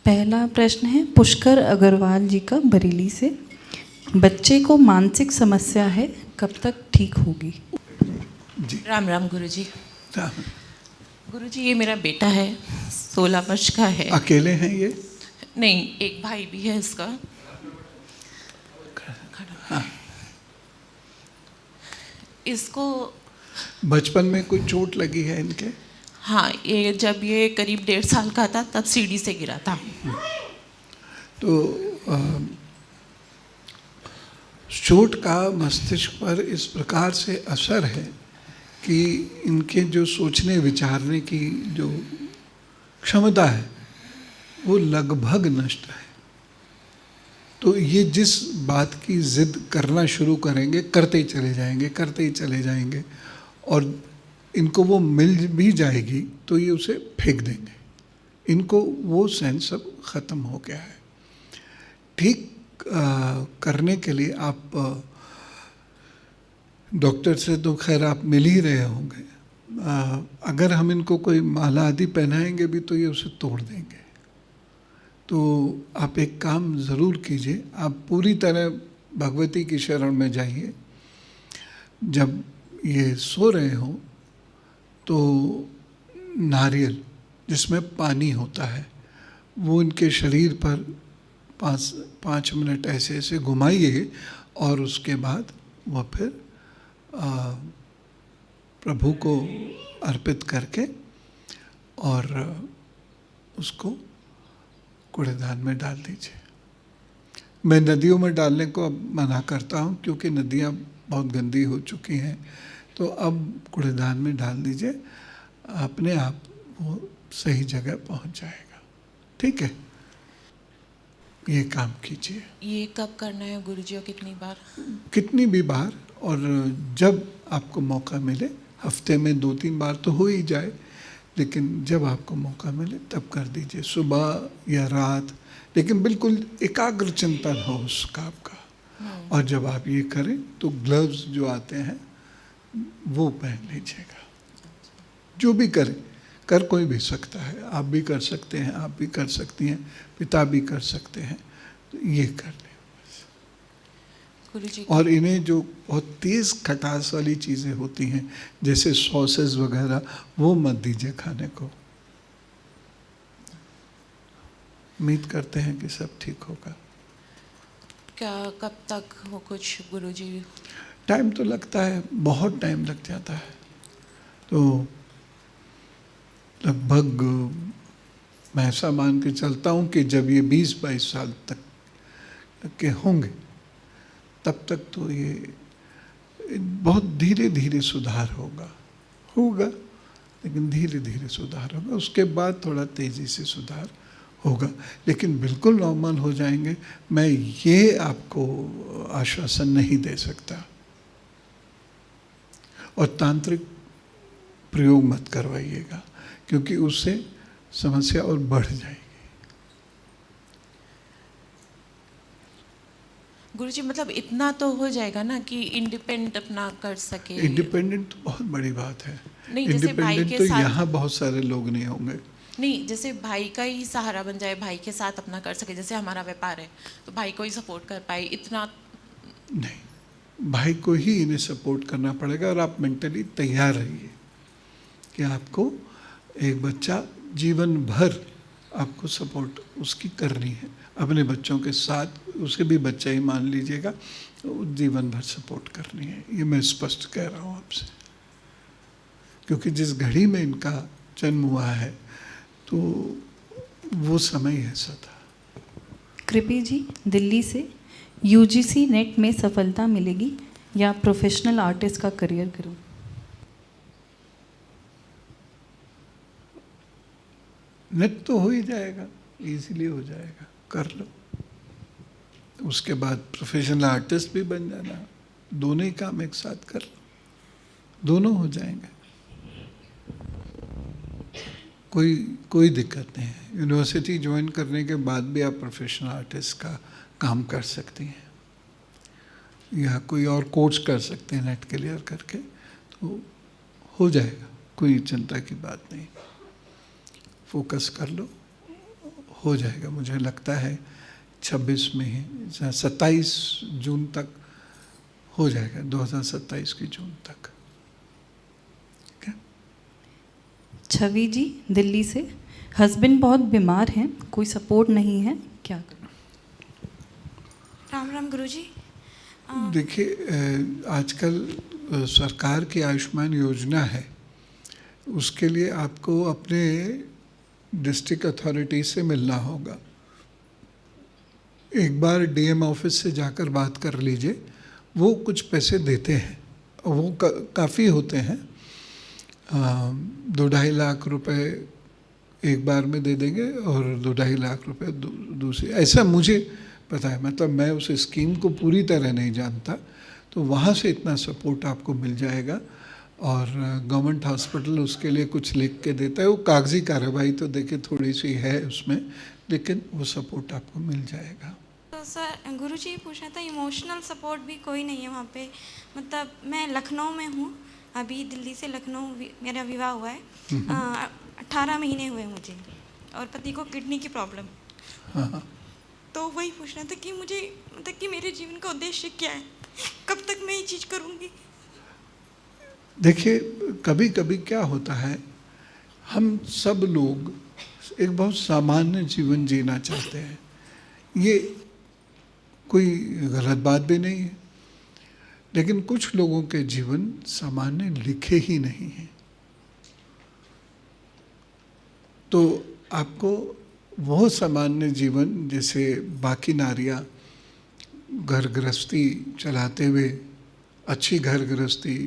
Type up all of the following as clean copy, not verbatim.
पहला प्रश्न है पुष्कर अग्रवाल जी का, बरेली से। बच्चे को मानसिक समस्या है, कब तक ठीक होगी? जी राम राम गुरुजी। राम। गुरुजी, ये मेरा बेटा है, 16 वर्ष का है। अकेले हैं ये? नहीं, एक भाई भी है इसका। हाँ। इसको बचपन में कोई चोट लगी है इनके? हाँ, ये जब ये करीब 1.5 साल का था तब सीढ़ी से गिरा था। तो चोट का मस्तिष्क पर इस प्रकार से असर है कि इनके जो सोचने विचारने की जो क्षमता है वो लगभग नष्ट है। तो ये जिस बात की जिद करना शुरू करेंगे करते ही चले जाएंगे, करते ही चले जाएंगे, और इनको वो मिल भी जाएगी तो ये उसे फेंक देंगे। इनको वो सेंस अब ख़त्म हो गया है। ठीक करने के लिए आप डॉक्टर से तो खैर आप मिल ही रहे होंगे। अगर हम इनको कोई माला आदि पहनाएंगे भी तो ये उसे तोड़ देंगे। तो आप एक काम ज़रूर कीजिए, आप पूरी तरह भगवती की शरण में जाइए। जब ये सो रहे हों तो नारियल जिसमें पानी होता है वो इनके शरीर पर 5 मिनट ऐसे ऐसे घुमाइए, और उसके बाद वह फिर प्रभु को अर्पित करके और उसको कूड़ेदान में डाल दीजिए। मैं नदियों में डालने को अब मना करता हूँ क्योंकि नदियाँ बहुत गंदी हो चुकी हैं। तो अब कूड़ेदान में डाल दीजिए, अपने आप वो सही जगह पहुँच जाएगा। ठीक है, ये काम कीजिए। ये कब करना है गुरुजी और कितनी बार? कितनी भी बार, और जब आपको मौका मिले। हफ्ते में 2-3 बार तो हो ही जाए, लेकिन जब आपको मौका मिले तब कर दीजिए, सुबह या रात, लेकिन बिल्कुल एकाग्र चिंतन हो उसका आपका। और जब आप ये करें तो ग्लव्स जो आते हैं वो पहन लीजिएगा। जो भी करें, कर कोई भी सकता है, आप भी कर सकते हैं, आप भी कर सकती हैं, पिता भी कर सकते हैं। तो ये कर लें गुरुजी। और इन्हें जो बहुत तेज़ खटास वाली चीज़ें होती हैं जैसे सॉसेस वगैरह, वो मत दीजिए खाने को। उम्मीद करते हैं कि सब ठीक होगा। क्या कब तक हो कुछ गुरुजी? टाइम तो लगता है, बहुत टाइम लग जाता है। तो लगभग मैं ऐसा मान के चलता हूँ कि जब ये 20-22 साल तक के होंगे तब तक तो ये बहुत धीरे धीरे सुधार होगा, लेकिन धीरे धीरे सुधार होगा। उसके बाद थोड़ा तेज़ी से सुधार होगा, लेकिन बिल्कुल नॉर्मल हो जाएंगे, मैं ये आपको आश्वासन नहीं दे सकता। और तांत्रिक प्रयोग मत करवाइएगा क्योंकि उससे समस्या और बढ़ जाएगी। गुरुजी, मतलब इतना तो हो जाएगा ना कि इंडिपेंडेंट अपना कर सके? इंडिपेंडेंट तो बहुत बड़ी बात है। नहीं, जैसे भाई इंडिपेंडेंट के तो साथ यहाँ बहुत सारे लोग नहीं होंगे। नहीं, जैसे भाई का ही सहारा बन जाए, भाई के साथ अपना कर सके। जैसे हमारा व्यापार है तो भाई को ही सपोर्ट कर पाए, इतना नहीं, भाई को ही इन्हें सपोर्ट करना पड़ेगा। और आप मेंटली तैयार रहिए कि आपको एक बच्चा जीवन भर आपको सपोर्ट उसकी करनी है। अपने बच्चों के साथ उसे भी बच्चा ही मान लीजिएगा, तो जीवन भर सपोर्ट करनी है। ये मैं स्पष्ट कह रहा हूँ आपसे, क्योंकि जिस घड़ी में इनका जन्म हुआ है तो वो समय ऐसा था। कृपी जी, दिल्ली से, यूजीसी नेट में सफलता मिलेगी या प्रोफेशनल आर्टिस्ट का करियर करूं? नेट तो हो ही जाएगा, इजीली हो जाएगा, कर लो। उसके बाद प्रोफेशनल आर्टिस्ट भी बन जाना, दोनों ही काम एक साथ कर लो, दोनों हो जाएंगे। कोई दिक्कत नहीं है। यूनिवर्सिटी ज्वाइन करने के बाद भी आप प्रोफेशनल आर्टिस्ट का काम कर सकती हैं, या कोई और कोर्स कर सकते हैं नेट क्लियर करके, तो हो जाएगा, कोई चिंता की बात नहीं। फोकस कर लो, हो जाएगा, मुझे लगता है 26 में ही, 27 जून तक हो जाएगा, 2027 की जून तक। छवि जी दिल्ली से, हस्बैंड बहुत बीमार हैं, कोई सपोर्ट नहीं है, क्या करें? राम राम गुरुजी। देखिए, आजकल सरकार की आयुष्मान योजना है, उसके लिए आपको अपने डिस्ट्रिक्ट अथॉरिटी से मिलना होगा। एक बार डीएम ऑफिस से जाकर बात कर लीजिए, वो कुछ पैसे देते हैं, वो काफ़ी होते हैं, 2-2.5 लाख रुपए एक बार में दे देंगे और 2-2.5 लाख रुपए दूसरी, ऐसा मुझे पता है, मतलब मैं उस स्कीम को पूरी तरह नहीं जानता, तो वहाँ से इतना सपोर्ट आपको मिल जाएगा। और गवर्नमेंट हॉस्पिटल उसके लिए कुछ लिख के देता है, वो कागजी कार्रवाई तो देखिए थोड़ी सी है उसमें, लेकिन वो सपोर्ट आपको मिल जाएगा। तो सर गुरुजी ये पूछना था, इमोशनल सपोर्ट भी कोई नहीं है वहाँ पे? मतलब मैं लखनऊ में हूँ, अभी दिल्ली से लखनऊ मेरा विवाह हुआ है, 18 महीने हुए मुझे, और पति को किडनी की प्रॉब्लम। हाँ, तो वही पूछना था कि मुझे, मतलब कि मेरे जीवन का उद्देश्य क्या है, कब तक मैं ये चीज़ करूँगी? देखिए, कभी कभी क्या होता है, हम सब लोग एक बहुत सामान्य जीवन जीना चाहते हैं, ये कोई गलत बात भी नहीं है, लेकिन कुछ लोगों के जीवन सामान्य लिखे ही नहीं हैं। तो आपको वो सामान्य जीवन, जैसे बाकी नारियाँ घर गृहस्थी चलाते हुए, अच्छी घर गृहस्थी,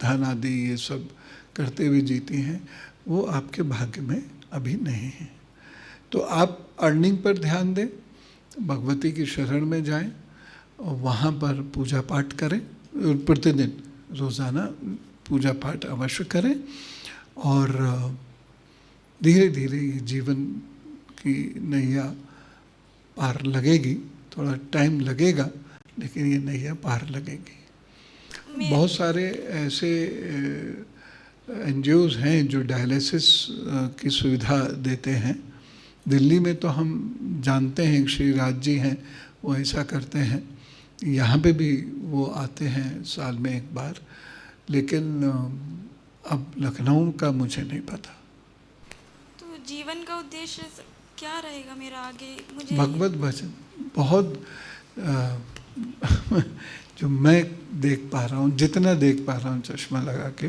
धन आदि ये सब करते हुए जीती हैं, वो आपके भाग्य में अभी नहीं है। तो आप अर्निंग पर ध्यान दें, भगवती की शरण में जाएं और वहाँ पर पूजा पाठ करें, प्रतिदिन रोज़ाना पूजा पाठ अवश्य करें, और धीरे धीरे ये जीवन की नैया पार लगेगी। थोड़ा टाइम लगेगा, लेकिन ये नैया पार लगेगी। बहुत सारे ऐसे एनजीओज़ हैं जो डायलिसिस की सुविधा देते हैं। दिल्ली में तो हम जानते हैं, श्री राज जी हैं, वो ऐसा करते हैं। यहाँ पे भी वो आते हैं साल में एक बार, लेकिन अब लखनऊ का मुझे नहीं पता। तो जीवन का उद्देश्य क्या रहेगा मेरा आगे? मुझे भगवत भजन बहुत जो मैं देख पा रहा हूँ, जितना देख पा रहा हूँ चश्मा लगा के,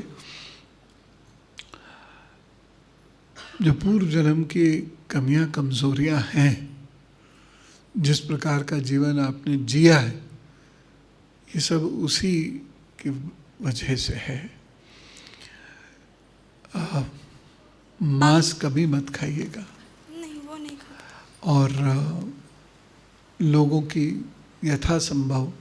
जो पूर्व जन्म की कमियां कमजोरियां हैं, जिस प्रकार का जीवन आपने जिया है, ये सब उसी की वजह से है। मांस कभी मत खाइएगा, नहीं, वो नहीं खाता। और लोगों की यथासंभव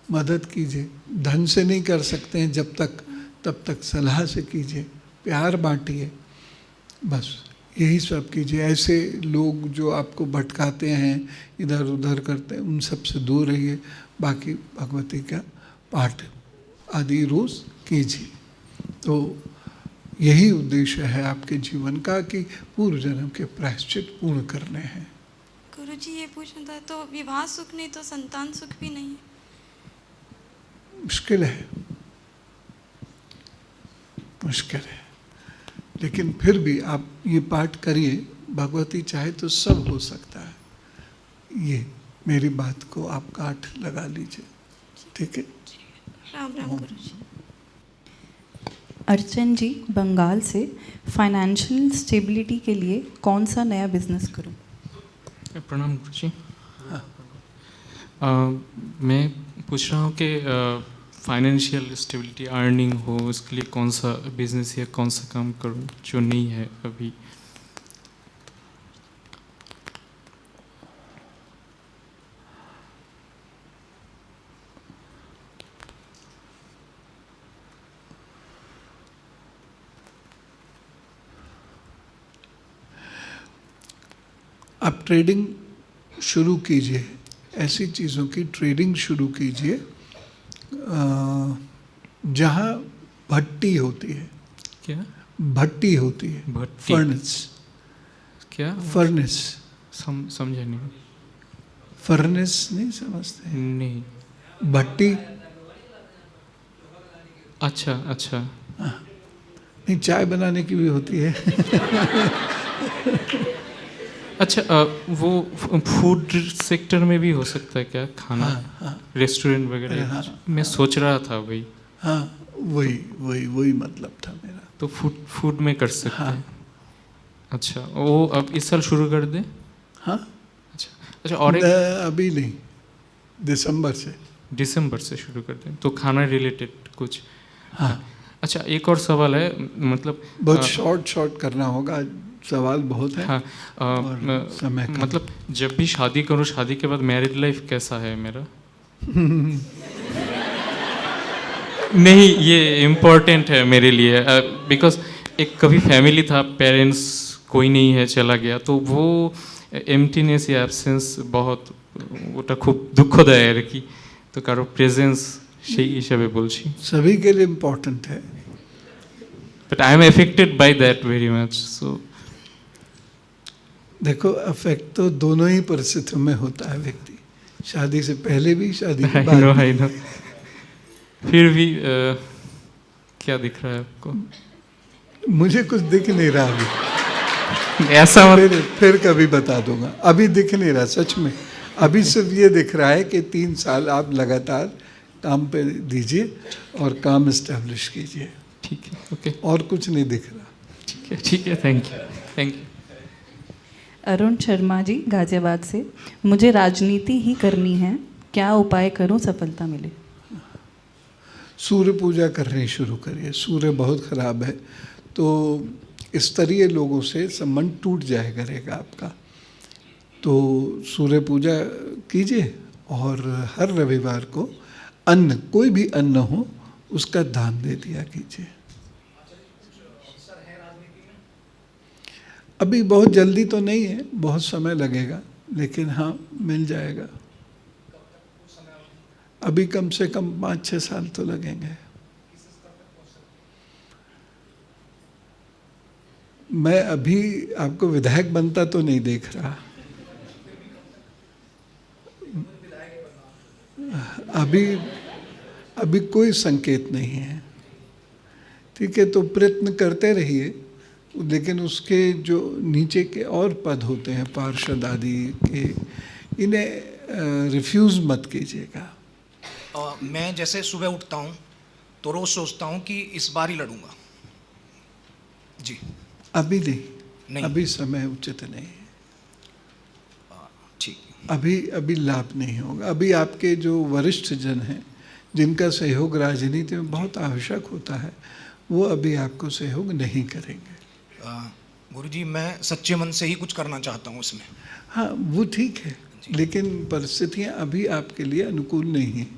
मदद कीजिए। धन से नहीं कर सकते हैं जब तक, तब तक सलाह से कीजिए, प्यार बांटिए, बस यही सब कीजिए। ऐसे लोग जो आपको भटकाते हैं, इधर उधर करते हैं, उन सब से दूर रहिए। बाकी भगवती का पाठ आदि रोज़ कीजिए। तो यही उद्देश्य है आपके जीवन का, कि पूर्व जन्म के प्रायश्चित पूर्ण करने हैं। गुरुजी ये पूछना था, तो विवाह सुख नहीं तो संतान सुख भी नहीं है? मुश्किल है, मुश्किल है, लेकिन फिर भी आप ये पाठ करिए, भगवती चाहे तो सब हो सकता है। ये मेरी बात को आप काट लगा लीजिए, ठीक है? राम राम गुरुजी। अर्चन जी बंगाल से, फाइनेंशियल स्टेबिलिटी के लिए कौन सा नया बिजनेस करूं? प्रणाम गुरुजी। मैं पूछ रहा हूँ कि फाइनेंशियल स्टेबिलिटी, अर्निंग हो, उसके लिए कौन सा बिजनेस या कौन सा काम करूँ जो नहीं है अभी? आप ट्रेडिंग शुरू कीजिए, ऐसी चीज़ों की ट्रेडिंग शुरू कीजिए जहाँ भट्टी होती है। क्या भट्टी होती है? भट्टी? फर्नेस। क्या? फर्नेस। समझा नहीं। फर्नेस नहीं समझते? नहीं। भट्टी? अच्छा अच्छा। नहीं, चाय बनाने की भी होती है। अच्छा वो फूड सेक्टर में भी हो सकता है क्या खाना? रेस्टोरेंट वगैरह? हाँ, मैं सोच रहा था वही। हाँ, वही वही वही मतलब था मेरा। तो फूड में कर सकते हाँ। हैं। अच्छा, वो अब इस साल शुरू कर दें? हाँ, अच्छा अच्छा। और एक अभी नहीं, दिसंबर से। दिसंबर से शुरू कर दें तो खाना रिलेटेड कुछ। हाँ। अच्छा, एक और सवाल है, मतलब बहुत शॉर्ट करना होगा, सवाल बहुत है। हाँ, और समय कम। मतलब जब भी शादी करूँ, शादी के बाद मैरिड लाइफ कैसा है मेरा? नहीं, ये इम्पोर्टेंट है मेरे लिए, बिकॉज एक कभी फैमिली था, पेरेंट्स कोई नहीं है, चला गया, तो वो एम्प्टीनेस या एब्सेंस बहुत ওটা খুব দুঃখদায়ক আর কি। তো কারো প্রেজেন্স সেই হিসাবে বলছি। सभी के लिए इम्पोर्टेंट है। But I am affected by that very much. So देखो, अफेक्ट तो दोनों ही परिस्थितियों में होता है व्यक्ति, शादी से पहले भी, शादी के बाद भी। I know. फिर भी क्या दिख रहा है आपको? मुझे कुछ दिख नहीं रहा अभी। ऐसा मत। फिर कभी बता दूंगा, अभी दिख नहीं रहा सच में। अभी सिर्फ ये दिख रहा है कि 3 साल आप लगातार काम पे दीजिए और काम इस्टेब्लिश कीजिए। ठीक है, ओके। और कुछ नहीं दिख रहा। ठीक है, थैंक यू। अरुण शर्मा जी, गाजियाबाद से। मुझे राजनीति ही करनी है, क्या उपाय करूं सफलता मिले? सूर्य पूजा करनी शुरू करिए। सूर्य बहुत खराब है, तो स्तरीय लोगों से संबंध टूट जाया करेगा आपका। तो सूर्य पूजा कीजिए और हर रविवार को अन्न, कोई भी अन्न हो, उसका दान दे दिया कीजिए। अभी बहुत जल्दी तो नहीं है, बहुत समय लगेगा, लेकिन हाँ, मिल जाएगा। अभी कम से कम 5-6 साल तो लगेंगे। मैं अभी आपको विधायक बनता तो नहीं देख रहा। अभी कोई संकेत नहीं है। ठीक है, तो प्रयत्न करते रहिए, लेकिन उसके जो नीचे के और पद होते हैं, पार्षद आदि के, इन्हें रिफ्यूज़ मत कीजिएगा। मैं जैसे सुबह उठता हूँ तो रोज़ सोचता हूँ कि इस बार ही लड़ूंगा जी। अभी नहीं। अभी समय उचित नहीं है। ठीक। अभी लाभ नहीं होगा। अभी आपके जो वरिष्ठ जन हैं, जिनका सहयोग राजनीति में बहुत आवश्यक होता है, वो अभी आपको सहयोग नहीं करेंगे। गुरुजी, मैं सच्चे मन से ही कुछ करना चाहता हूँ इसमें। हाँ, वो ठीक है, लेकिन परिस्थितियाँ अभी आपके लिए अनुकूल नहीं हैं,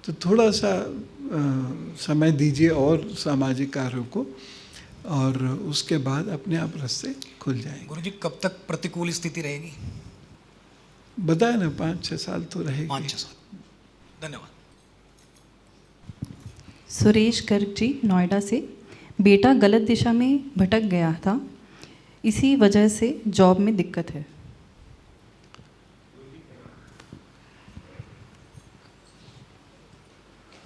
तो थोड़ा सा समय दीजिए और सामाजिक कार्यों को, और उसके बाद अपने आप रास्ते खुल जाएंगे। गुरुजी, कब तक प्रतिकूल स्थिति रहेगी? बताया ना, 5-6 साल तो रहेगी। 5-6 साल। धन्यवाद। सुरेश गर्ग जी, नोएडा से। बेटा गलत दिशा में भटक गया था, इसी वजह से जॉब में दिक्कत है।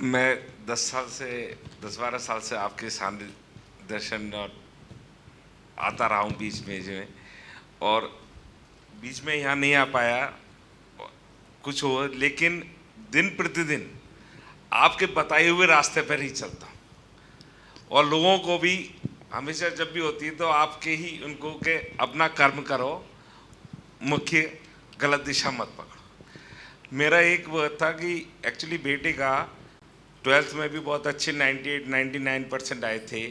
मैं 10-12 साल से आपके सामने दर्शन आता रहा हूँ बीच में, और बीच में यहाँ नहीं आ पाया कुछ हो, लेकिन दिन प्रतिदिन आपके बताए हुए रास्ते पर ही चलता हूँ, और लोगों को भी हमेशा जब भी होती है तो आपके ही उनको के अपना कर्म करो, मुख्य गलत दिशा मत पकड़ो। मेरा एक वो था कि एक्चुअली बेटे का 12th में भी बहुत अच्छे 98-99% आए थे,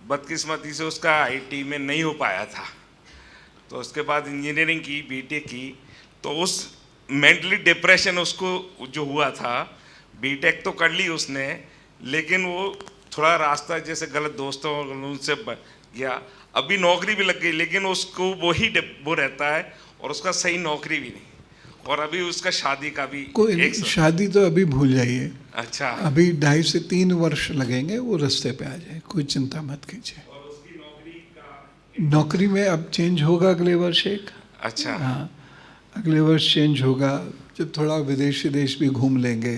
बदकिस्मती से उसका IT में नहीं हो पाया था, तो उसके बाद इंजीनियरिंग की, बीटेक की, तो उस मेंटली डिप्रेशन उसको जो हुआ था, बीटेक तो कर ली उसने, लेकिन वो थोड़ा रास्ता जैसे गलत दोस्तों उनसे गया, अभी नौकरी भी लग गई, लेकिन उसको वो रहता है, और उसका सही नौकरी भी नहीं, और अभी उसका शादी का भी कोई नहीं, शादी तो अभी भूल जाइए। अच्छा, अभी 2.5 से 3 वर्ष लगेंगे, वो रास्ते पे आ जाए, कोई चिंता मत कीजिए। और उसकी नौकरी का नौकरी में अब चेंज होगा अगले वर्ष एक। अच्छा। हाँ, अगले वर्ष चेंज होगा, जब थोड़ा विदेशी देश भी घूम लेंगे,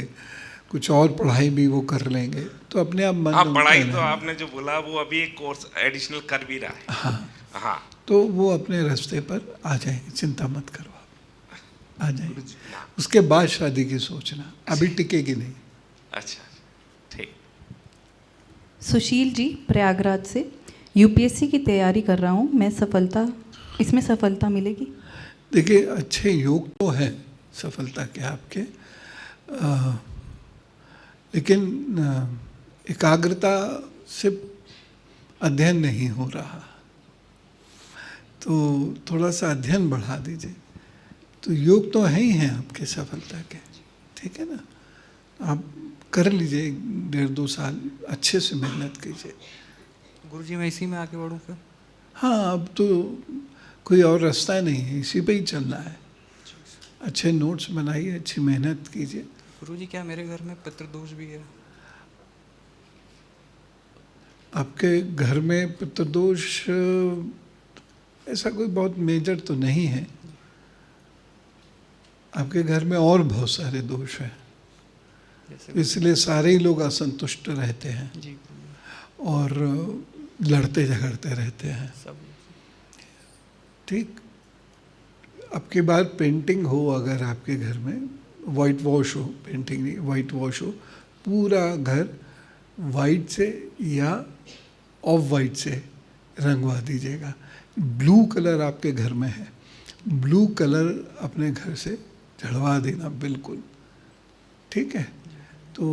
कुछ और पढ़ाई भी वो कर लेंगे तो अपने आप मन हाँ, उनका पढ़ाई तो रहेगा। आपने जो बोला वो अभी एक कोर्स एडिशनल कर भी रहा है। हाँ, हाँ, तो वो अपने रास्ते पर आ जाएंगे, चिंता मत करो आप, आ जाएंगे। उसके बाद शादी की सोचना, अभी टिकेगी नहीं। अच्छा, ठीक। सुशील जी प्रयागराज से, यूपीएससी की तैयारी कर रहा हूँ मैं, इसमें सफलता मिलेगी? देखिए, अच्छे योग तो हैं सफलता के आपके, लेकिन एकाग्रता से अध्ययन नहीं हो रहा, तो थोड़ा सा अध्ययन बढ़ा दीजिए। तो योग तो है ही हैं आपके सफलता के, ठीक है ना। आप कर लीजिए, 1.5-2 साल अच्छे से मेहनत कीजिए। गुरुजी मैं इसी में आगे बढ़ूँ फिर? हाँ, अब तो कोई और रास्ता नहीं है, इसी पे ही चलना है। अच्छे नोट्स बनाइए, अच्छी मेहनत कीजिए। गुरुजी क्या मेरे घर में पितृदोष भी है? आपके घर में पितृदोष ऐसा कोई बहुत मेजर तो नहीं है। आपके घर में और बहुत सारे दोष हैं, इसलिए सारे ही लोग असंतुष्ट रहते हैं जी और लड़ते झगड़ते रहते हैं। सब। ठीक, आपकी बार पेंटिंग हो अगर आपके घर में, वाइट वॉश हो, पेंटिंग नहीं वाइट वॉश हो, पूरा घर वाइट से या ऑफ वाइट से रंगवा दीजिएगा। ब्लू कलर आपके घर में है, ब्लू कलर अपने घर से झड़वा देना बिल्कुल, ठीक है। तो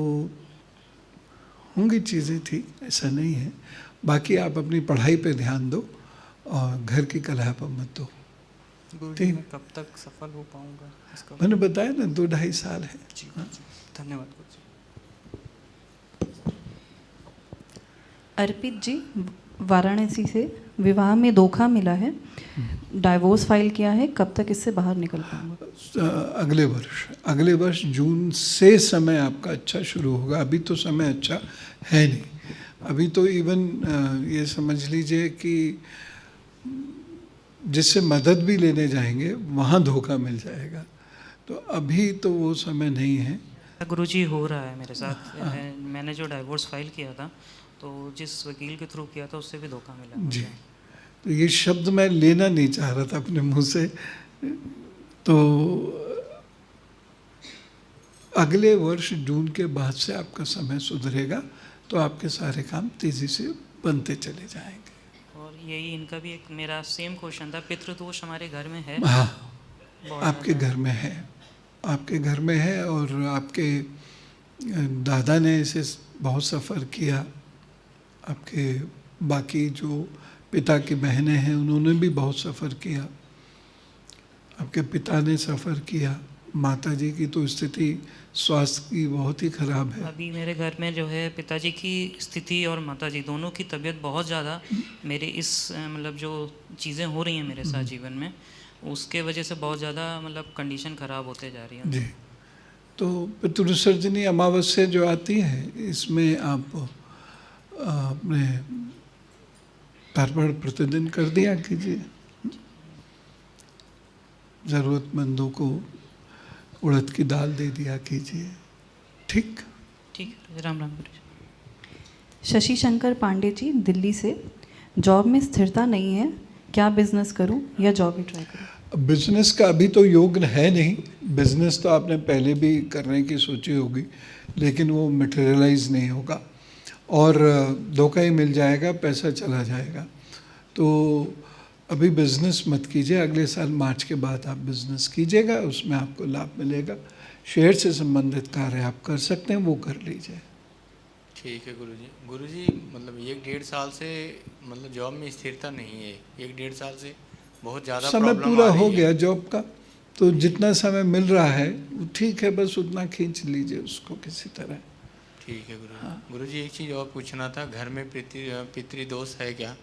होंगी चीज़ें ठीक, ऐसा नहीं है। बाकी आप अपनी पढ़ाई पे ध्यान दो और घर की कलह पर मत दो। गुरुजी ठीक। मैं कब तक सफल हो पाऊंगा इसका? मैंने बताया ना, 2-2.5 साल है। जी गुरुजी, धन्यवाद गुरुजी। अर्पित जी वाराणसी से, विवाह में धोखा मिला है, डाइवोर्स फाइल किया है, कब तक इससे बाहर निकल पाऊंगा? अगले वर्ष जून से समय आपका अच्छा शुरू होगा। अभी तो समय अच्छा है नहीं, अभी तो इवन ये समझ लीजिए कि जिससे मदद भी लेने जाएंगे वहाँ धोखा मिल जाएगा, तो अभी तो वो समय नहीं है। गुरुजी हो रहा है मेरे साथ। मैंने जो डाइवोर्स फाइल किया था तो जिस वकील के थ्रू किया था उससे भी धोखा मिला जी, मुझे। तो ये शब्द मैं लेना नहीं चाह रहा था अपने मुंह से। तो अगले वर्ष जून के बाद से आपका समय सुधरेगा, तो आपके सारे काम तेजी से बनते चले जाएंगे। और यही इनका भी एक मेरा सेम क्वेश्चन था, पितृदोष हमारे घर में है। हाँ, बहुत आपके ज़्यादा। घर में है, आपके घर में है, और आपके दादा ने इसे बहुत सफ़र किया। आपके बाकी जो पिता की बहनें हैं उन्होंने भी बहुत सफ़र किया। आपके पिता ने सफ़र किया। माता जी की तो स्थिति स्वास्थ्य की बहुत ही ख़राब है। अभी मेरे घर में जो है पिताजी की स्थिति और माताजी दोनों की तबीयत बहुत ज़्यादा, मेरे इस मतलब जो चीज़ें हो रही हैं मेरे साथ जीवन में, उसके वजह से बहुत ज़्यादा मतलब कंडीशन ख़राब होते जा रही है। जी, तो पितृविसर्जनी अमावस्या जो आती है, इसमें आप अपने तर्पण प्रतिदिन कर दिया कीजिए। ज़रूरतमंदों को उड़द की दाल दे दिया कीजिए। ठीक ठीक है, राम राम गुरुजी। शशि शंकर पांडे जी दिल्ली से, जॉब में स्थिरता नहीं है, क्या बिजनेस करूं या जॉब ही ट्राई करूं? बिजनेस का अभी तो योग है नहीं। बिजनेस तो आपने पहले भी करने की सोची होगी, लेकिन वो मटेरियलाइज नहीं होगा और धोखा ही मिल जाएगा, पैसा चला जाएगा। तो अभी बिजनेस मत कीजिए, अगले साल मार्च के बाद आप बिजनेस कीजिएगा, उसमें आपको लाभ मिलेगा। शेयर से संबंधित कार्य आप कर सकते हैं, वो कर लीजिए। ठीक है गुरुजी। गुरुजी मतलब 1-1.5 साल से मतलब जॉब में स्थिरता नहीं है। 1-1.5 साल से बहुत ज़्यादा समय प्रॉब्लम पूरा आ रही हो है। गया जॉब का, तो जितना समय मिल रहा है वो ठीक है, बस उतना खींच लीजिए उसको किसी तरह। ठीक है गुरुजी। गुरुजी एक चीज़ और पूछना था, घर में पितृदोष है क्या?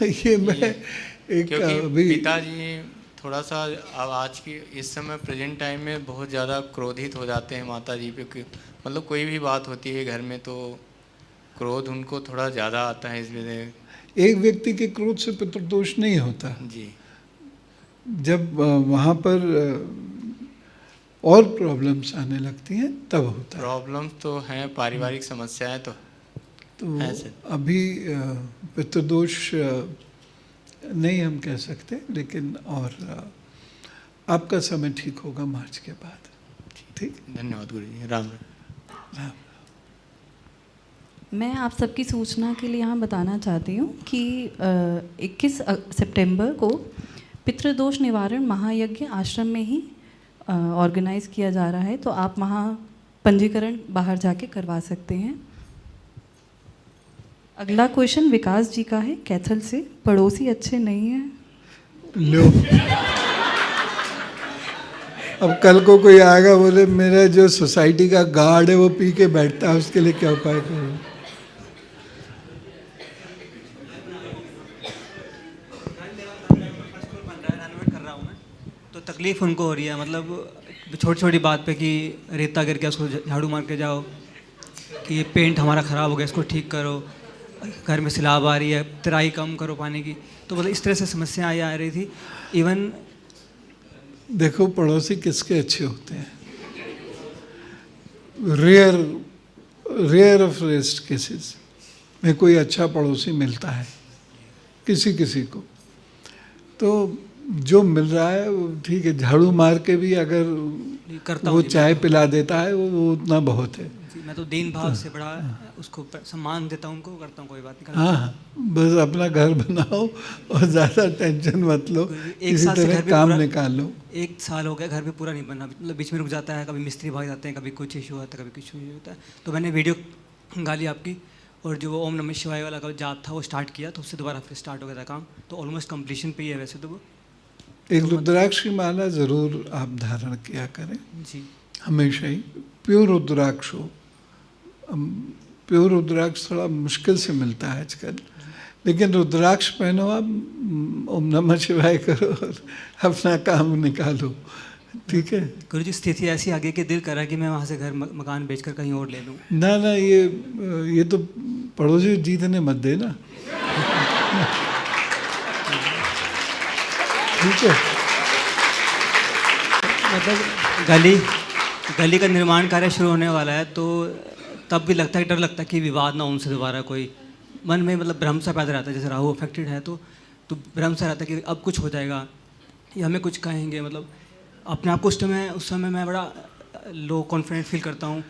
ये मैं एक क्योंकि अभी पिताजी थोड़ा सा अब आज की इस समय प्रेजेंट टाइम में बहुत ज़्यादा क्रोधित हो जाते हैं माता जी पे। मतलब कोई भी बात होती है घर में तो क्रोध उनको थोड़ा ज़्यादा आता है, इस वजह। एक व्यक्ति के क्रोध से पितृदोष नहीं होता। जी जब वहाँ पर और प्रॉब्लम्स आने लगती हैं तब होता है। प्रॉब्लम तो हैं, पारिवारिक समस्याएं तो हैं सर। अभी पितृदोष नहीं हम कह सकते, लेकिन और आपका समय ठीक होगा मार्च के बाद। ठीक, धन्यवाद गुरु जी। राम राम। मैं आप सबकी सूचना के लिए यहाँ बताना चाहती हूँ कि 21 सितंबर को पितृदोष निवारण महायज्ञ आश्रम में ही ऑर्गेनाइज किया जा रहा है, तो आप वहाँ पंजीकरण बाहर जाके करवा सकते हैं। अगला क्वेश्चन विकास जी का है कैथल से। पड़ोसी अच्छे नहीं हैं। लो, अब कल को कोई आएगा बोले मेरा जो सोसाइटी का गार्ड है वो पी के बैठता है, उसके लिए क्या उपाय करूँ? तो तकलीफ़ उनको हो रही है, मतलब छोटी छोटी बात पे कि रेता गिर गया उसको झाड़ू मार के जाओ, कि ये पेंट हमारा ख़राब हो गया इसको ठीक करो, घर में सिलाब आ रही है तराई कम करो पानी की। तो मतलब इस तरह से समस्याएं आ रही थी। इवन देखो पड़ोसी किसके अच्छे होते हैं, रेयर ऑफ रेस्ट केसेस में कोई अच्छा पड़ोसी मिलता है किसी किसी को। तो जो मिल रहा है वो ठीक है, झाड़ू मार के भी अगर वो चाय पिला देता है वो उतना बहुत है। मैं तो दीन भाव से बड़ा उसको सम्मान देता हूँ, उनको करता हूँ, कोई बात नहीं। हाँ, बस अपना घर बनाओ और ज़्यादा टेंशन मत लो, किसी तरह काम निकाल लो। 1 साल हो गया घर पे पूरा नहीं बनना, मतलब बीच में रुक जाता है, कभी मिस्त्री भाग जाते हैं, कभी कुछ इशू आता है, कभी कुछ इशू होता है। तो मैंने वीडियो गाली आपकी, और जो ओम नमः शिवाय वाला का जाप था वो स्टार्ट किया, तो उससे दोबारा फिर स्टार्ट हो गया था काम। तो ऑलमोस्ट कंप्लीशन पे ही है वैसे तो वो। एक रुद्राक्ष की माला ज़रूर आप धारण किया करें जी, हमेशा ही। प्योर रुद्राक्ष हो, प्योर रुद्राक्ष थोड़ा मुश्किल से मिलता है आजकल, लेकिन रुद्राक्ष पहनो आप, ओम नमः शिवाय करो और अपना काम निकालो। ठीक है गुरु जी, स्थिति ऐसी आगे कि दिल करा कि मैं वहाँ से घर मकान बेचकर कहीं और ले लूँ। ना ना, ये तो पड़ोसी जीतने मत देना। ठीक है, मतलब गली का निर्माण कार्य शुरू होने वाला है, तो तब भी लगता है, डर लगता है कि विवाद ना उनसे दोबारा कोई मन में मतलब भ्रम सा पैदा रहता है। जैसे राहु अफेक्टेड है तो भ्रम सा रहता है कि अब कुछ हो जाएगा या हमें कुछ कहेंगे। मतलब अपने आप को उस समय मैं बड़ा लो कॉन्फिडेंट फील करता हूँ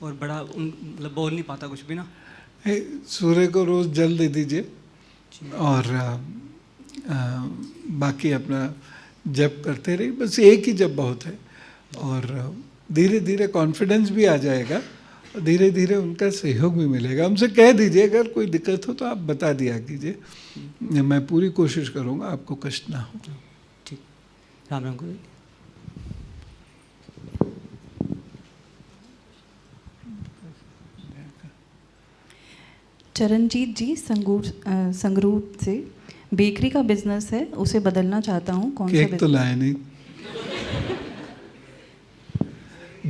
और बड़ा मतलब बोल नहीं पाता कुछ भी ना। सूर्य को रोज़ जल दे दीजिए और बाकी अपना जप करते रहिए, बस एक ही जप बहुत है। और धीरे धीरे कॉन्फिडेंस भी आ जाएगा और धीरे धीरे उनका सहयोग भी मिलेगा। हमसे कह दीजिए अगर कोई दिक्कत हो तो आप बता दिया कीजिए, मैं पूरी कोशिश करूँगा आपको कष्ट ना हो। ठीक, राम राम गुरु। चरणजीत जी संगरूर से, बेकरी का बिजनेस है, उसे बदलना चाहता हूँ, कौन सा केक तो लाए नहीं।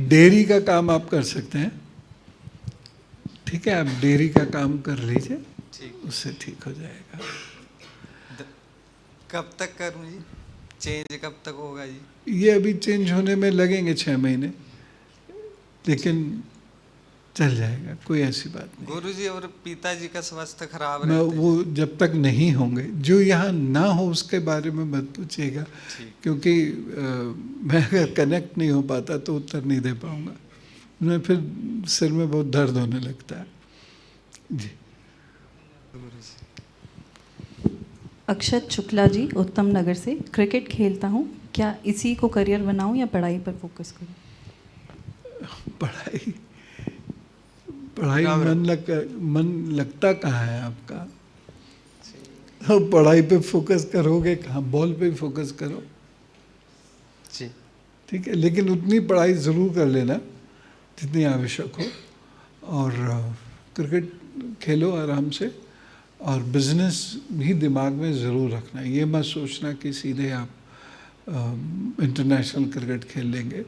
डेयरी का काम आप कर सकते हैं, ठीक है, आप डेयरी का काम कर लीजिए, उससे ठीक हो जाएगा। कब तक करूँ जी? चेंज कब तक होगा जी? ये अभी चेंज होने में लगेंगे 6 महीने, लेकिन चल जाएगा, कोई ऐसी बात नहीं। गुरुजी, और पिताजी का स्वास्थ्य खराब मैं रहता है। वो जब तक नहीं होंगे, जो यहाँ ना हो उसके बारे में मत पूछिएगा, क्योंकि मैं अगर कनेक्ट नहीं हो पाता तो उत्तर नहीं दे पाऊँगा, मैं फिर सिर में बहुत दर्द होने लगता है जी। अक्षत शुक्ला जी उत्तम नगर से, क्रिकेट खेलता हूँ, क्या इसी को करियर बनाऊँ या पढ़ाई पर फोकस करूँ? पढ़ाई मन लगता कहाँ है आपका? तो पढ़ाई पे फोकस करोगे कहाँ? बॉल पे फोकस करो जी, ठीक है, लेकिन उतनी पढ़ाई ज़रूर कर लेना जितनी आवश्यक हो, और क्रिकेट खेलो आराम से, और बिजनेस भी दिमाग में ज़रूर रखना। ये मत सोचना कि सीधे आप इंटरनेशनल क्रिकेट खेल लेंगे,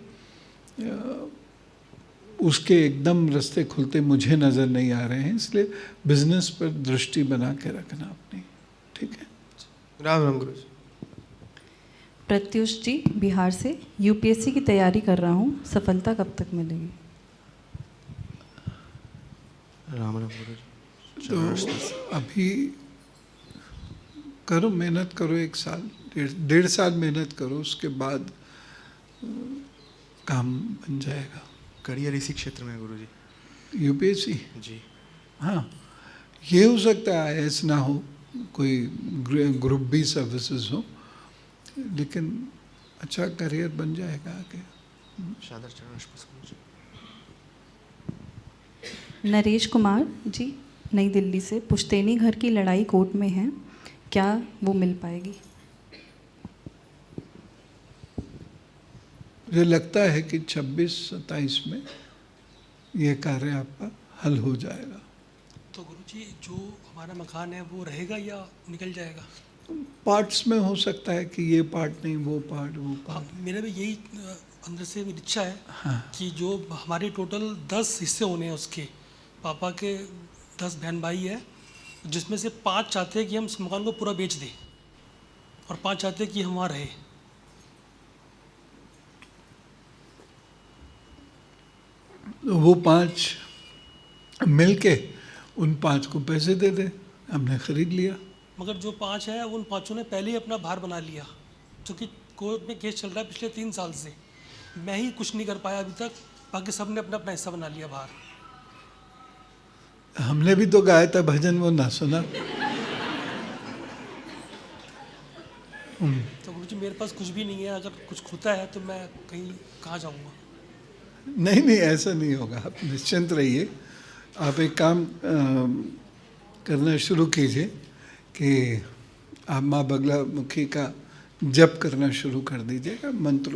उसके एकदम रास्ते खुलते मुझे नज़र नहीं आ रहे हैं, इसलिए बिजनेस पर दृष्टि बना के रखना अपनी। ठीक है। राम राम गुरु जी। प्रत्युष जी बिहार से, यूपीएससी की तैयारी कर रहा हूँ, सफलता कब तक मिलेगी? राम राम गुरु जी। तो अभी करो, मेहनत करो, 1 साल 1.5 साल मेहनत करो, उसके बाद काम बन जाएगा। करियर इसी क्षेत्र में है गुरु जी। यूपीएससी, जी हाँ, ये हो सकता है IAS ना हो, कोई ग्रुप बी सर्विसेज हो, लेकिन अच्छा करियर बन जाएगा आगे। शादर चरण स्पर्श गुरु जी। नरेश कुमार जी नई दिल्ली से, पुश्तैनी घर की लड़ाई कोर्ट में है, क्या वो मिल पाएगी? मुझे लगता है कि 26-27 में ये कार्य आपका हल हो जाएगा। तो गुरुजी जो हमारा मकान है वो रहेगा या निकल जाएगा? पार्ट्स में हो सकता है कि ये पार्ट नहीं, वो पार्ट, वो पार्ट। मेरा भी यही अंदर से मेरी इच्छा है, हाँ। कि जो हमारे टोटल 10 हिस्से होने हैं, उसके पापा के 10 बहन भाई है, जिसमें से 5 चाहते हैं कि हम इस मकान को पूरा बेच दें और 5 चाहते हैं कि हम वहाँ रहें। वो 5 मिलके उन 5 को पैसे दे दे, हमने खरीद लिया। मगर जो 5 है उन 5 ने पहले ही अपना भार बना लिया, क्योंकि कोर्ट में केस चल रहा है पिछले 3 साल से। मैं ही कुछ नहीं कर पाया अभी तक, बाकी सब ने अपना अपना हिस्सा बना लिया भार। हमने भी तो गाया था भजन, वो ना सुना। तो गुरुजी मेरे पास कुछ भी नहीं है, अगर कुछ खोता है तो मैं कहीं कहाँ जाऊँगा? नहीं नहीं, ऐसा नहीं होगा, आप निश्चिंत रहिए। आप एक काम करना शुरू कीजिए कि आप माँ बगलामुखी का जप करना शुरू कर दीजिएगा। मंत्र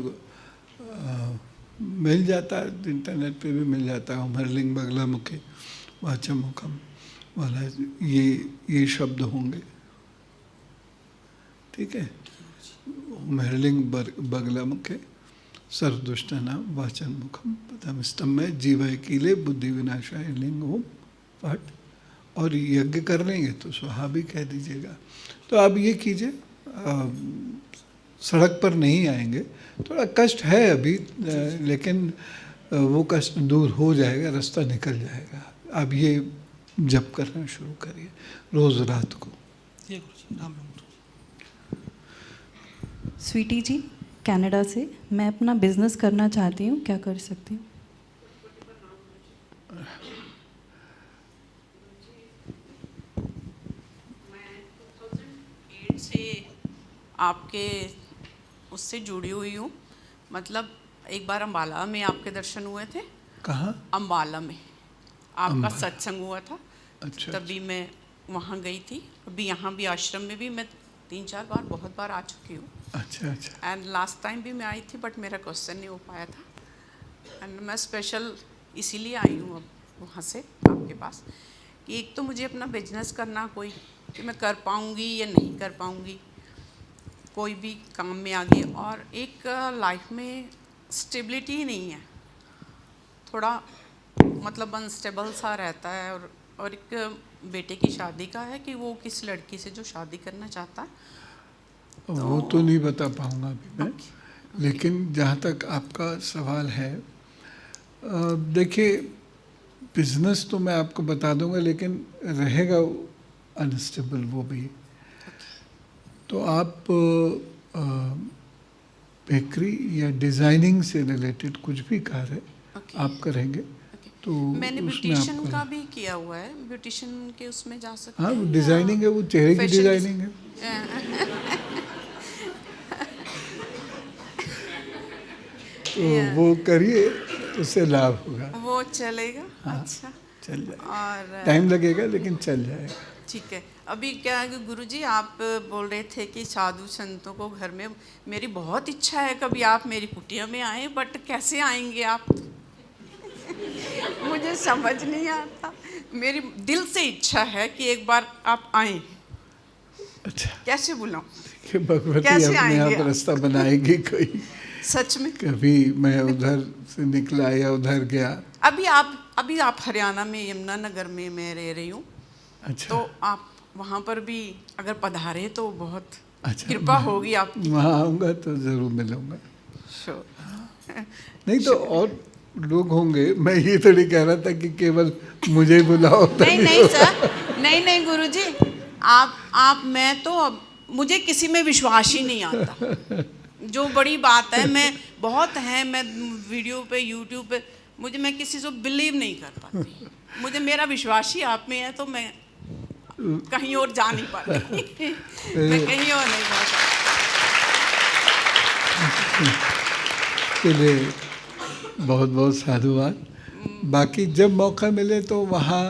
मिल जाता है, इंटरनेट पे भी मिल जाता है, अमरलिंग बगलामुखी वाचम मुखम वाला ये शब्द होंगे, ठीक है। अमरलिंग बगलामुखे सर्वदुष्टानां वाचन मुखम पदम स्तंभ में जीवय कीले बुद्धि विनाशाय लिंग ओम पट, और यज्ञ कर लेंगे तो स्वाहा भी कह दीजिएगा। तो आप ये कीजिए, सड़क पर नहीं आएंगे, थोड़ा कष्ट है अभी, लेकिन वो कष्ट दूर हो जाएगा, रास्ता निकल जाएगा। आप ये जप करना शुरू करिए रोज रात को। ये गुरुजी राम राम। स्वीटी जी कनाडा से, मैं अपना बिजनेस करना चाहती हूँ, क्या कर सकती हूँ? मैं 2008 से आपके उससे जुड़ी हुई हूँ। मतलब एक बार अम्बाला में आपके दर्शन हुए थे। कहाँ? अम्बाला में आपका सत्संग हुआ था। अच्छा, तभी मैं वहाँ गई थी। अभी यहाँ भी आश्रम में भी मैं 3-4 बार बहुत बार आ चुकी हूँ। अच्छा अच्छा। एंड लास्ट टाइम भी मैं आई थी, बट मेरा क्वेश्चन नहीं हो पाया था। एंड मैं स्पेशल इसीलिए आई हूँ अब वहाँ से आपके पास, कि एक तो मुझे अपना बिजनेस करना कोई, कि मैं कर पाऊँगी या नहीं कर पाऊँगी कोई भी काम में आगे, और एक लाइफ में स्टेबिलिटी ही नहीं है, थोड़ा मतलब अनस्टेबल सा रहता है। और एक बेटे की शादी का है कि वो किस लड़की से जो शादी करना चाहता है, वो तो नहीं बता पाऊँगा अभी मैं, लेकिन जहाँ तक आपका सवाल है, देखिए बिजनेस तो मैं आपको बता दूंगा, लेकिन रहेगा अनस्टेबल वो भी। तो आप बेकरी या डिज़ाइनिंग से रिलेटेड कुछ भी कार्य आप करेंगे तो मैंने ब्यूटिशियन का भी किया हुआ है, ब्यूटिशियन के उसमें जा सकते हैं। हाँ, वो डिज़ाइनिंग है, वो चेहरे की डिज़ाइनिंग है। तो वो करिए, उससे लाभ होगा। वो चलेगा। हाँ, अच्छा चल जाएगा, और टाइम लगेगा लेकिन चल जाएगा। ठीक है। अभी क्या है कि गुरुजी आप बोल रहे थे कि साधु संतों को घर में, मेरी बहुत इच्छा है कभी आप मेरी कुटिया में आए, बट कैसे आएंगे आप? मुझे समझ नहीं आता, मेरी दिल से इच्छा है कि एक बार आप आएं। अच्छा, कैसे बुलाऊं? भगवती अपने आप रास्ता बनाएगी कोई। सच में कभी मैं उधर से निकला या उधर गया। अभी आप हरियाणा में यमुनानगर में मैं रह रही हूँ। अच्छा। तो आप वहाँ पर भी अगर पधारे तो बहुत अच्छा, कृपा होगी आपकी। वहाँ आऊँगा तो ज़रूर मिलूँगा। श्योर। नहीं तो और लोग होंगे, मैं ये थोड़ी कह रहा था कि केवल मुझे ही बुलाओ। नहीं नहीं सर, नहीं नहीं गुरुजी, आप मैं तो अब मुझे किसी में विश्वास ही नहीं आता, जो बड़ी बात है। मैं बहुत है, मैं वीडियो पे यूट्यूब पे मैं किसी को बिलीव नहीं कर पाती। मुझे मेरा विश्वास ही आप में है, तो मैं कहीं और जा नहीं पाती। मैं कहीं और नहीं जा सकती। बहुत बहुत साधुवाद। बाकी जब मौका मिले तो वहाँ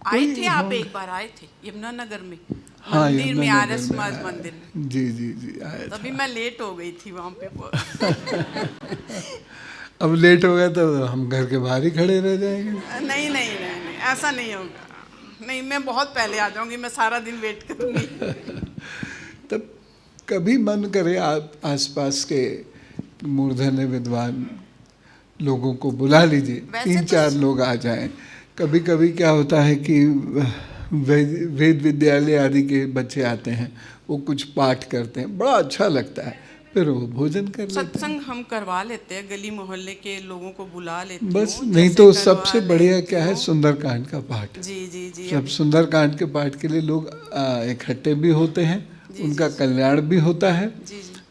आए थे आप, एक बार आए थे यमुनानगर में, हाँ, मंदिर में, आर्य समाज मंदिर में। जी जी जी आया था। तभी मैं लेट हो गई थी वहाँ पे। अब लेट हो गया तो हम घर के बाहर ही खड़े रह जाएंगे। नहीं नहीं नहीं नहीं, ऐसा नहीं होगा। नहीं, मैं बहुत पहले आ जाऊंगी, मैं सारा दिन वेट करूंगी। तब कभी मन करे आप आसपास के मूर्धन्य विद्वान लोगों को बुला लीजिए, 3-4 लोग आ जाएं। कभी कभी क्या होता है कि वेद विद्यालय आदि के बच्चे आते हैं, वो कुछ पाठ करते हैं, बड़ा अच्छा लगता है, फिर वो भोजन कर लेते हैं। सत्संग हम करवा लेते हैं, गली मोहल्ले के लोगों को बुला लेते हैं। बस नहीं तो सबसे बढ़िया क्या है, सुंदरकांड का पाठ। जी जी जी। सब सुंदरकांड के पाठ के लिए लोग इकट्ठे भी होते हैं, उनका कल्याण भी होता है।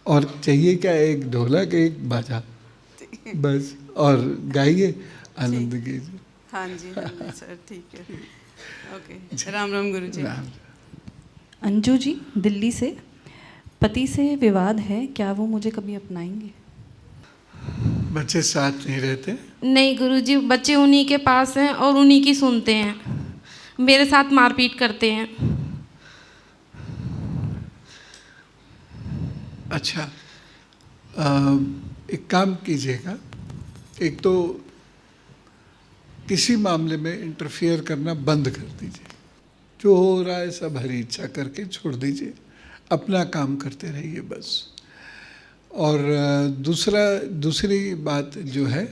और चाहिए क्या, एक ढोलक एक बाजा, बस, और गाइए, आनंद कीजिए। हाँ जी सर, ठीक है। ओके, राम राम गुरु जी। अंजू जी दिल्ली से, पति से विवाद है, क्या वो मुझे कभी अपनाएंगे? बच्चे साथ नहीं रहते? नहीं गुरुजी, बच्चे उन्हीं के पास हैं और उन्हीं की सुनते हैं, मेरे साथ मारपीट करते हैं। अच्छा, एक काम कीजिएगा, एक तो किसी मामले में इंटरफियर करना बंद कर दीजिए, जो हो रहा है सब हरी इच्छा करके छोड़ दीजिए, अपना काम करते रहिए बस। और दूसरी बात जो है,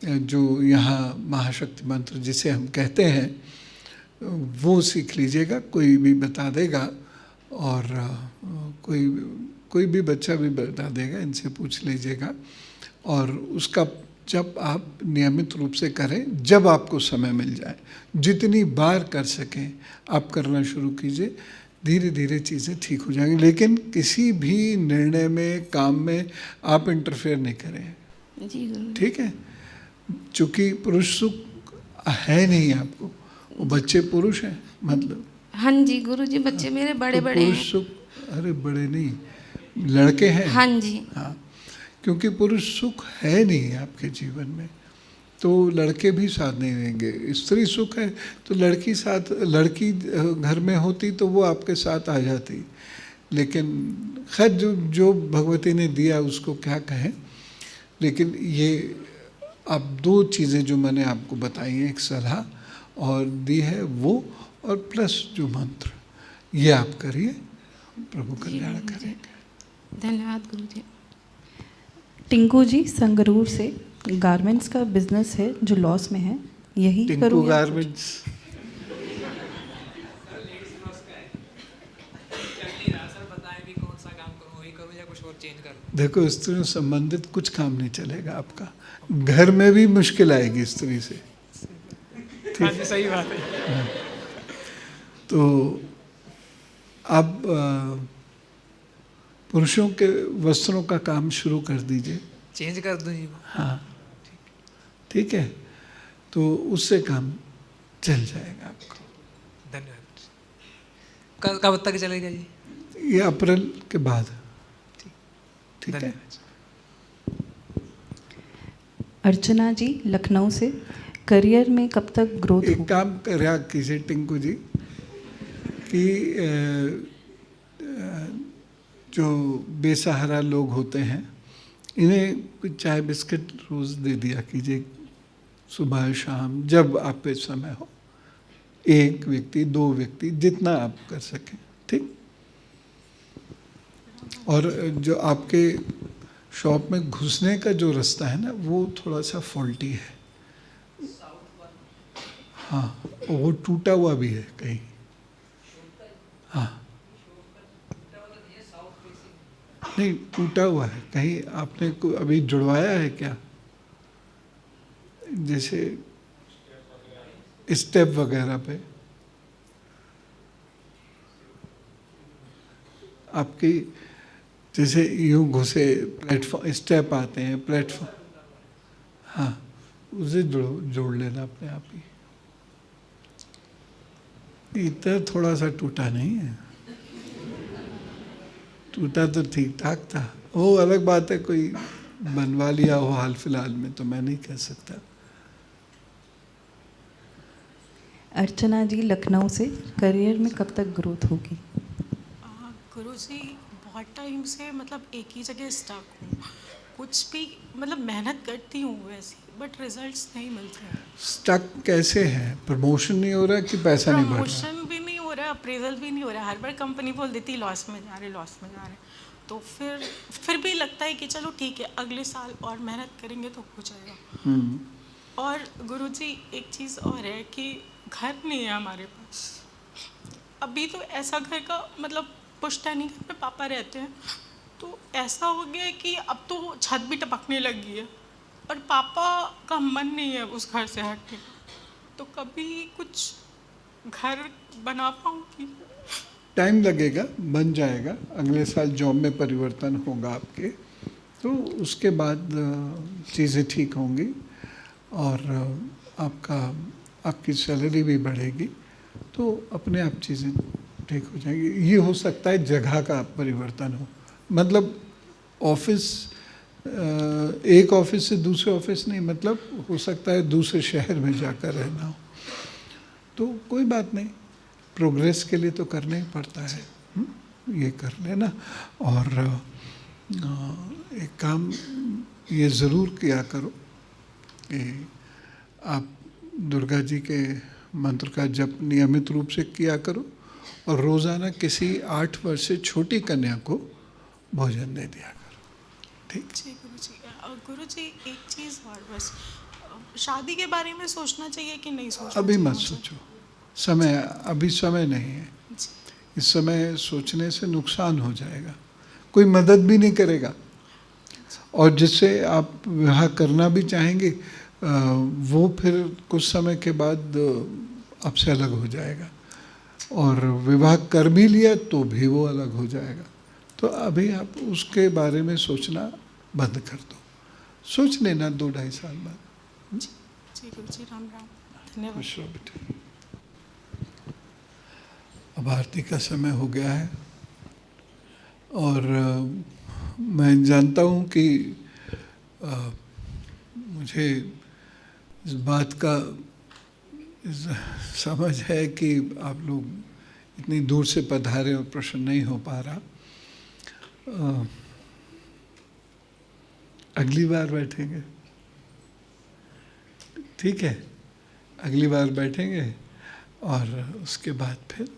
जो यहाँ महाशक्ति मंत्र जिसे हम कहते हैं, वो सीख लीजिएगा, कोई भी बता देगा, और कोई भी बच्चा भी बता देगा, इनसे पूछ लीजिएगा। और उसका जब आप नियमित रूप से करें, जब आपको समय मिल जाए, जितनी बार कर सकें आप करना शुरू कीजिए, धीरे धीरे चीज़ें ठीक हो जाएंगी। लेकिन किसी भी निर्णय में, काम में आप इंटरफेयर नहीं करें, ठीक है? चूँकि पुरुष सुख है नहीं आपको, वो बच्चे पुरुष हैं, मतलब। हाँ जी गुरुजी, बच्चे मेरे बड़े बड़े हैं। पुरुष सुख, अरे बड़े नहीं, लड़के हैं। हाँ जी। हाँ, क्योंकि पुरुष सुख है नहीं आपके जीवन में, तो लड़के भी साथ नहीं रहेंगे। स्त्री सुख है तो लड़की घर में होती तो वो आपके साथ आ जाती, लेकिन खैर जो भगवती ने दिया उसको क्या कहें। लेकिन ये आप 2 चीज़ें जो मैंने आपको बताई हैं, एक सलाह और दी है वो, और प्लस जो मंत्र, ये आप करिए, प्रभु कल्याण करेंगे। धन्यवाद गुरुजी। टिंकू जी संगरूर से, गारमेंट्स का बिजनेस है जो लॉस में है, यही टिंकू करूँ? गारमेंट्स देखो, स्त्रियों से संबंधित कुछ काम नहीं चलेगा आपका, घर में भी मुश्किल आएगी स्त्री से। हाँ जी, सही बात है। तो आप पुरुषों के वस्त्रों का काम शुरू कर दीजिए, चेंज कर दूँ जी? हाँ ठीक है, तो उससे काम चल जाएगा आपको। धन्यवाद। कब तक चलेगा जी? ये अप्रैल के बाद। ठीक है। अर्चना जी लखनऊ से, करियर में कब तक ग्रोथ? एक काम करा कीजिए टिंकू जी, कि जो बेसहारा लोग होते हैं, इन्हें कुछ चाय बिस्किट रोज़ दे दिया कीजिए, सुबह शाम जब आप पे समय हो, 1 व्यक्ति 2 व्यक्ति, जितना आप कर सकें, ठीक। और जो आपके शॉप में घुसने का जो रास्ता है ना, वो थोड़ा सा फॉल्टी है। हाँ, वो टूटा हुआ भी है कहीं। हाँ नहीं, टूटा हुआ है कहीं, आपने अभी जुड़वाया है क्या? जैसे स्टेप वगैरह पे आपकी जैसे यूं घुसे प्लेटफॉर्म, स्टेप आते हैं प्लेटफॉर्म, हाँ उसे जोड़ लेना अपने आप ही। इतना थोड़ा सा टूटा नहीं है, टूटा तो ठीक ठाक था। वो अलग बात है, कोई बनवा लिया हो हाल फिलहाल में तो मैं नहीं कह सकता। अर्चना जी लखनऊ से, करियर में कब तक ग्रोथ होगी? गुरुजी बहुत टाइम से मतलब एक ही जगह स्टक हूँ, कुछ भी मतलब मेहनत करती हूँ वैसे, बट रिजल्ट्स नहीं मिलते हैं। स्टक कैसे है? प्रमोशन नहीं हो रहा कि पैसा नहीं बढ़ रहा? प्रमोशन भी नहीं हो रहा, अप्रेजल भी नहीं हो रहा, हर बार कंपनी बोल देती लॉस में जा रहे, लॉस में जा रहे। तो फिर भी लगता है कि चलो ठीक है, अगले साल और मेहनत करेंगे तो हो जाएगा। और गुरुजी एक चीज़ और है कि घर नहीं है हमारे पास अभी, तो ऐसा घर का मतलब पुश्तैनी घर में पापा रहते हैं, तो ऐसा हो गया है कि अब तो छत भी टपकने लगी है और पापा का मन नहीं है उस घर से हटने का। तो कभी कुछ घर बना पाऊँगी? टाइम लगेगा, बन जाएगा। अगले साल जॉब में परिवर्तन होगा आपके, तो उसके बाद चीज़ें ठीक होंगी और आपकी सैलरी भी बढ़ेगी, तो अपने आप चीज़ें ठीक हो जाएंगी। ये हो सकता है जगह का परिवर्तन हो, मतलब ऑफिस, एक ऑफिस से दूसरे ऑफिस नहीं, मतलब हो सकता है दूसरे शहर में जाकर रहना हो, तो कोई बात नहीं, प्रोग्रेस के लिए तो करना ही पड़ता है। ये कर लेना। और एक काम ये ज़रूर किया करो कि आप दुर्गा जी के मंत्र का जप नियमित रूप से किया करो और रोज़ाना किसी 8 वर्ष से छोटी कन्या को भोजन दे दिया करो। ठीक? जी गुरुजी एक चीज़ और बस, शादी के बारे में सोचना चाहिए कि नहीं सोचना? अभी मत सोचो, अभी समय नहीं है। इस समय सोचने से नुकसान हो जाएगा, कोई मदद भी नहीं करेगा, और जिससे आप विवाह करना भी चाहेंगे वो फिर कुछ समय के बाद आपसे अलग हो जाएगा, और विवाह कर भी लिया तो भी वो अलग हो जाएगा। तो अभी आप उसके बारे में सोचना बंद कर दो, सोच लेना 2-2.5 साल बाद। जी गुरुजी, राम राम, धन्यवाद। अब आरती का समय हो गया है और मैं जानता हूँ कि मुझे इस बात का समझ है कि आप लोग इतनी दूर से पधारे और प्रश्न नहीं हो पा रहा। अगली बार बैठेंगे, ठीक है? अगली बार बैठेंगे और उसके बाद फिर